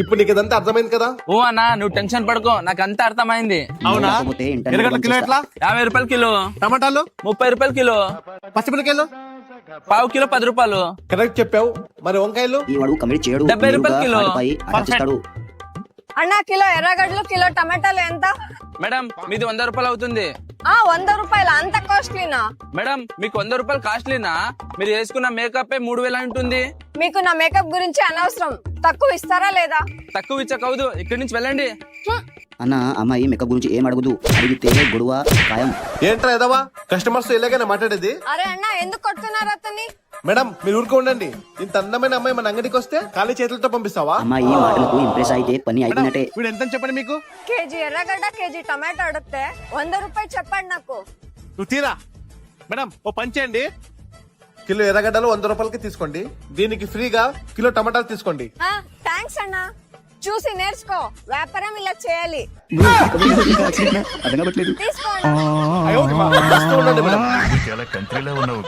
ఇప్పుడు నీకు ఇదంతా అర్థమైంది కదా? ఓ అన్నా నువ్వు టెన్షన్ పడుకో, నాకు అంతా అర్థమైంది. అవునా? ఎర్రగడ్డలు కిలో ఎట్లా? 50 రూపాయలు కిలో. టమాటాలు 30 రూపాయలు కిలో. పచ్చిమిరకాయలు పావు కిలో 10 రూపాయలు. కరెక్ట్ చెప్పావు. మరి వంకాయలు 70 రూపాయలు కిలో. అన్నా కిలో ఎర్రగడ్డలు కిలో టమాటాలు ఎంత? మేడం మీది 100 రూపాయలు అవుతుంది. 100 రూపాయలు అంత కాస్ట్లీనా? మేడం మీకు 100 రూపాయలు కాస్ట్లీనా? మీరు వేసుకున్న మేకప్ 3000 అంటుంది. మీకు నా మేకప్ గురించి అనవసరం. తక్కువ ఇస్తారా లేదా? తక్కువ ఇచ్చకూడదు, ఇక్కడి నుంచి వెళ్ళండి. అన్న అమ్మాయి మేకప్ గురించి ఏం అడగదు, అడిగితే గొడవ ఖాయం. ఏంట్రా ఎదవా కస్టమర్స్ ఇలాగైనా మాట్లాడేది? అరే అన్నా ఎందుకు కొడుతున్నారు అతన్ని? మేడం మీరు ఊరుకో ఉండండి. ఇంత అందమైన అమ్మాయి మన అంగడికి వస్తే ఖాళీ చేతులతో పంపిస్తావా? అమ్మాయి మాటలకు ఇంప్రెస్ అయితే పని అయిపోయినట్టే. వీడు ఎంత చెప్పండి మీకు? కేజీ ఎర్రగడ్డ కేజీ టమాటో అడిగితే 100 రూపాయలు చెప్పండి నాకు. నువ్వు తీరా. మేడం ఓ పని చేయండి, కిలో ఎర్రగడ్డలు 100 రూపాయలకి తీసుకోండి, దీనికి ఫ్రీగా కిలో టమాటాలు తీసుకోండి. థ్యాంక్స్ అన్నా, చూసి నేర్చుకో, వ్యాపారం ఇలా చేయాలి. తీసుకోండి. అయ్యో, వస్తూ ఉండండి మేడం. చాలా కంట్రీలో ఉన్నావు.